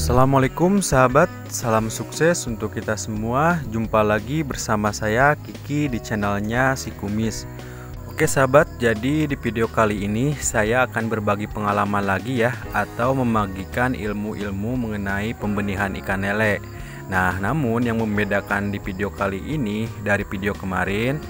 Assalamualaikum sahabat, salam sukses untuk kita semua. Jumpa lagi bersama saya Kiki di channelnya Si Kumis. Oke sahabat, jadi di video kali ini saya akan berbagi pengalaman lagi ya, atau membagikan ilmu-ilmu mengenai pembenihan ikan lele. Nah, namun yang membedakan di video kali ini dari video kemarin,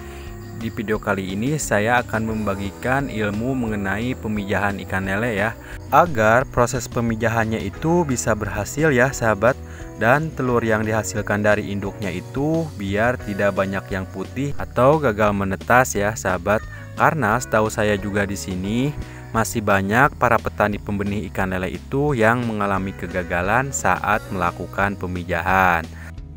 di video kali ini saya akan membagikan ilmu mengenai pemijahan ikan lele ya, agar proses pemijahannya itu bisa berhasil ya sahabat, dan telur yang dihasilkan dari induknya itu biar tidak banyak yang putih atau gagal menetas ya sahabat. Karena setahu saya juga di sini masih banyak para petani pembenih ikan lele itu yang mengalami kegagalan saat melakukan pemijahan.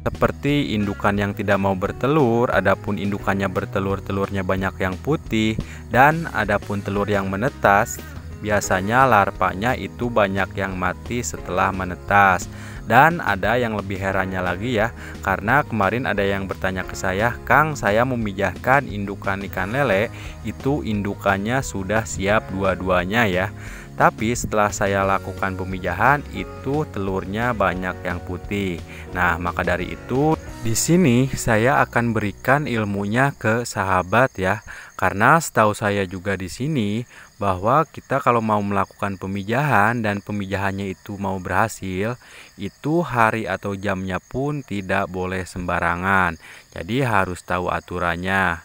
Seperti indukan yang tidak mau bertelur, adapun indukannya bertelur, telurnya banyak yang putih, dan adapun telur yang menetas, biasanya larvanya itu banyak yang mati setelah menetas. Dan ada yang lebih herannya lagi ya, karena kemarin ada yang bertanya ke saya, "Kang, saya memijahkan indukan ikan lele, itu indukannya sudah siap dua-duanya ya. Tapi setelah saya lakukan pemijahan itu telurnya banyak yang putih." Nah, maka dari itu di sini saya akan berikan ilmunya ke sahabat ya. Karena setahu saya juga di sini bahwa kita kalau mau melakukan pemijahan dan pemijahannya itu mau berhasil, itu hari atau jamnya pun tidak boleh sembarangan. Jadi harus tahu aturannya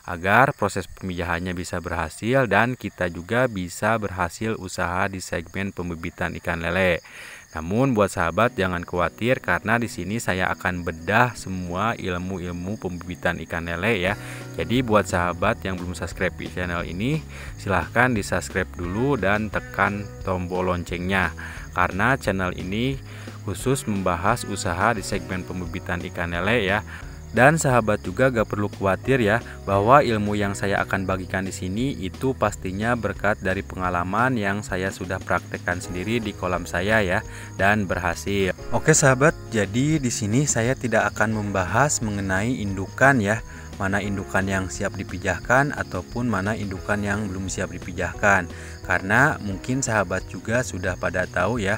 agar proses pemijahannya bisa berhasil dan kita juga bisa berhasil usaha di segmen pembibitan ikan lele. Namun buat sahabat jangan khawatir, karena di sini saya akan bedah semua ilmu-ilmu pembibitan ikan lele ya. Jadi buat sahabat yang belum subscribe di channel ini, silahkan di subscribe dulu dan tekan tombol loncengnya, karena channel ini khusus membahas usaha di segmen pembibitan ikan lele ya. Dan sahabat juga gak perlu khawatir ya, bahwa ilmu yang saya akan bagikan di sini itu pastinya berkat dari pengalaman yang saya sudah praktekkan sendiri di kolam saya ya, dan berhasil. Oke sahabat, jadi di sini saya tidak akan membahas mengenai indukan ya, mana indukan yang siap dipijahkan ataupun mana indukan yang belum siap dipijahkan, karena mungkin sahabat juga sudah pada tahu ya.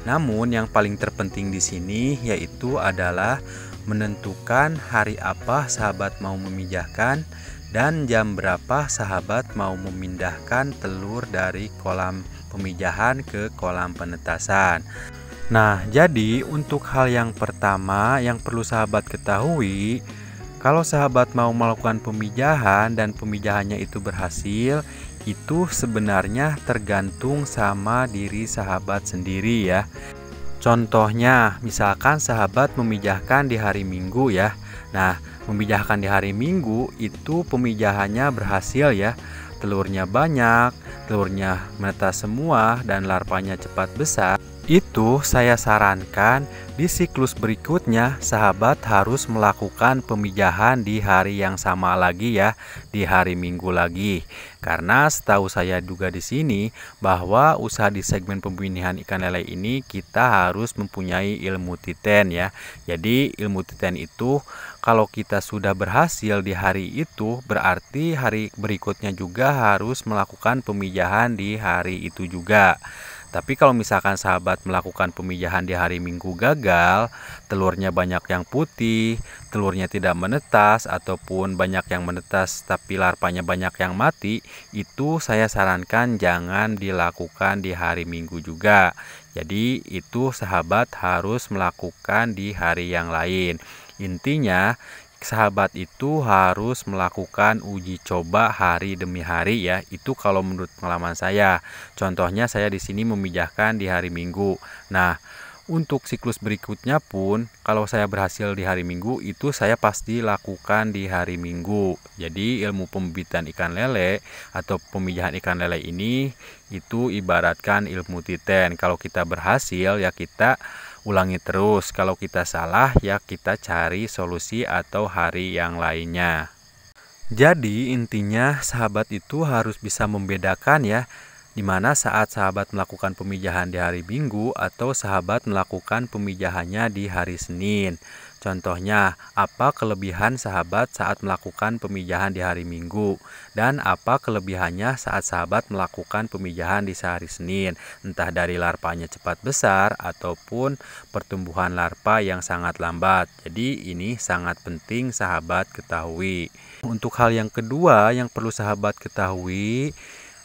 Namun yang paling terpenting di sini yaitu adalah menentukan hari apa sahabat mau memijahkan dan jam berapa sahabat mau memindahkan telur dari kolam pemijahan ke kolam penetasan. Nah, jadi untuk hal yang pertama yang perlu sahabat ketahui, kalau sahabat mau melakukan pemijahan dan pemijahannya itu berhasil, itu sebenarnya tergantung sama diri sahabat sendiri ya. Contohnya, misalkan sahabat memijahkan di hari Minggu ya. Nah, memijahkan di hari Minggu itu pemijahannya berhasil ya. Telurnya banyak, telurnya menetas semua, dan larvanya cepat besar. Itu saya sarankan di siklus berikutnya sahabat harus melakukan pemijahan di hari yang sama lagi ya, di hari Minggu lagi. Karena setahu saya juga di sini bahwa usaha di segmen pembenihan ikan lele ini kita harus mempunyai ilmu titen ya. Jadi ilmu titen itu kalau kita sudah berhasil di hari itu, berarti hari berikutnya juga harus melakukan pemijahan di hari itu juga. Tapi kalau misalkan sahabat melakukan pemijahan di hari Minggu gagal, telurnya banyak yang putih, telurnya tidak menetas, ataupun banyak yang menetas tapi larvanya banyak yang mati, itu saya sarankan jangan dilakukan di hari Minggu juga. Jadi itu sahabat harus melakukan di hari yang lain. Intinya sahabat itu harus melakukan uji coba hari demi hari ya. Itu kalau menurut pengalaman saya. Contohnya saya di sini memijahkan di hari Minggu. Nah, untuk siklus berikutnya pun kalau saya berhasil di hari Minggu itu saya pasti lakukan di hari Minggu. Jadi ilmu pembibitan ikan lele atau pemijahan ikan lele ini itu ibaratkan ilmu titen. Kalau kita berhasil ya kita ulangi terus, kalau kita salah ya kita cari solusi atau hari yang lainnya. Jadi intinya sahabat itu harus bisa membedakan ya di mana saat sahabat melakukan pemijahan di hari Minggu atau sahabat melakukan pemijahannya di hari Senin. Contohnya, apa kelebihan sahabat saat melakukan pemijahan di hari Minggu dan apa kelebihannya saat sahabat melakukan pemijahan di hari Senin, entah dari larvanya cepat besar ataupun pertumbuhan larva yang sangat lambat. Jadi ini sangat penting sahabat ketahui. Untuk hal yang kedua yang perlu sahabat ketahui,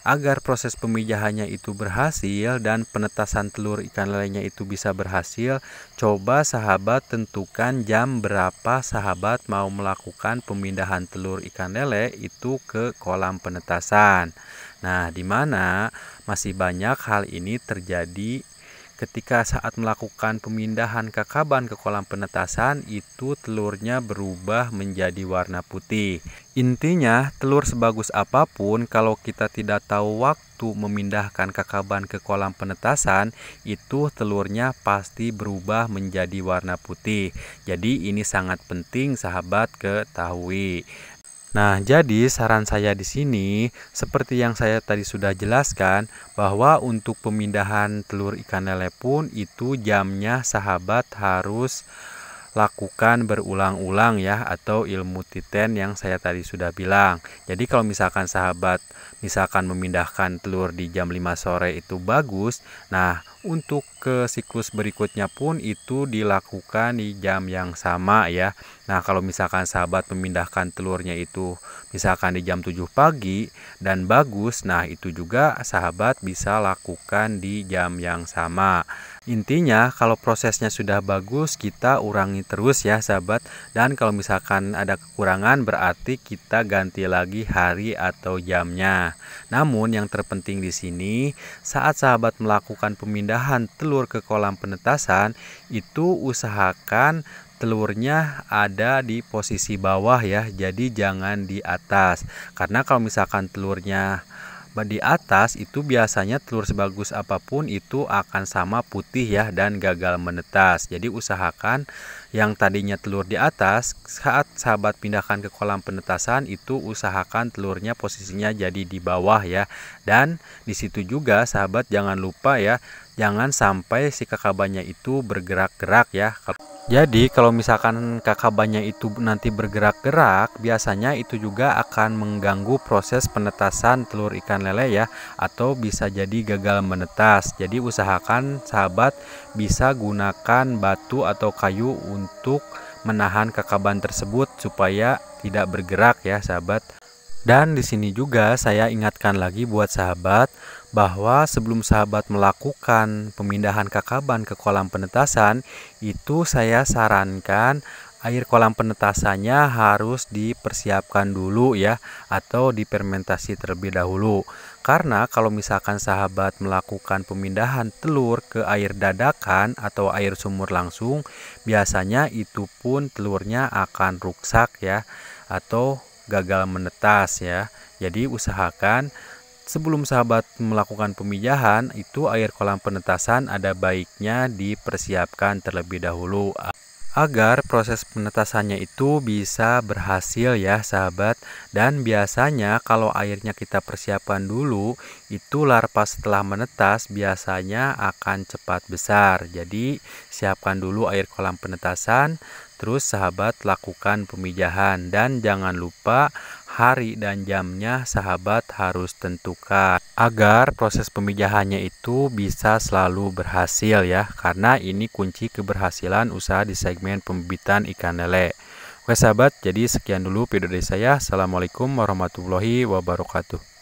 agar proses pemijahannya itu berhasil dan penetasan telur ikan lelenya itu bisa berhasil, coba sahabat tentukan jam berapa sahabat mau melakukan pemindahan telur ikan lele itu ke kolam penetasan. Nah, di mana masih banyak hal ini terjadi ketika saat melakukan pemindahan kakaban ke kolam penetasan itu telurnya berubah menjadi warna putih. Intinya, telur sebagus apapun kalau kita tidak tahu waktu memindahkan kakaban ke kolam penetasan, itu telurnya pasti berubah menjadi warna putih. Jadi ini sangat penting sahabat ketahui. Nah, jadi saran saya di sini seperti yang saya tadi sudah jelaskan bahwa untuk pemindahan telur ikan lele pun itu jamnya sahabat harus lakukan berulang-ulang ya, atau ilmu titen yang saya tadi sudah bilang. Jadi kalau misalkan sahabat memindahkan telur di jam 5 sore itu bagus. Nah, untuk ke siklus berikutnya pun itu dilakukan di jam yang sama ya. Nah, kalau misalkan sahabat memindahkan telurnya itu misalkan di jam 7 pagi dan bagus, nah itu juga sahabat bisa lakukan di jam yang sama. Intinya kalau prosesnya sudah bagus kita ulangi terus ya sahabat, dan kalau misalkan ada kekurangan berarti kita ganti lagi hari atau jamnya. Namun yang terpenting di sini saat sahabat melakukan pemindahan telur ke kolam penetasan itu usahakan telurnya ada di posisi bawah ya, jadi jangan di atas. Karena kalau misalkan telurnya di atas itu biasanya telur sebagus apapun itu akan sama putih ya dan gagal menetas. Jadi usahakan yang tadinya telur di atas saat sahabat pindahkan ke kolam penetasan itu usahakan telurnya posisinya jadi di bawah ya. Dan di situ juga sahabat jangan lupa ya, jangan sampai si kakabannya itu bergerak-gerak ya. Jadi kalau misalkan kakabannya itu nanti bergerak-gerak, biasanya itu juga akan mengganggu proses penetasan telur ikan lele ya, atau bisa jadi gagal menetas. Jadi usahakan sahabat bisa gunakan batu atau kayu untuk menahan kakaban tersebut supaya tidak bergerak ya sahabat. Dan di sini juga saya ingatkan lagi buat sahabat bahwa sebelum sahabat melakukan pemindahan kakaban ke kolam penetasan, itu saya sarankan air kolam penetasannya harus dipersiapkan dulu ya, atau difermentasi terlebih dahulu. Karena kalau misalkan sahabat melakukan pemindahan telur ke air dadakan atau air sumur langsung, biasanya itu pun telurnya akan rusak ya, atau gagal menetas ya. Jadi usahakan sebelum sahabat melakukan pemijahan itu air kolam penetasan ada baiknya dipersiapkan terlebih dahulu agar proses penetasannya itu bisa berhasil ya sahabat. Dan biasanya kalau airnya kita persiapkan dulu, itu larva setelah menetas biasanya akan cepat besar. Jadi siapkan dulu air kolam penetasan, terus sahabat lakukan pemijahan, dan jangan lupa hari dan jamnya sahabat harus tentukan agar proses pemijahannya itu bisa selalu berhasil ya, karena ini kunci keberhasilan usaha di segmen pembibitan ikan lele. Oke sahabat, jadi sekian dulu video dari saya. Assalamualaikum warahmatullahi wabarakatuh.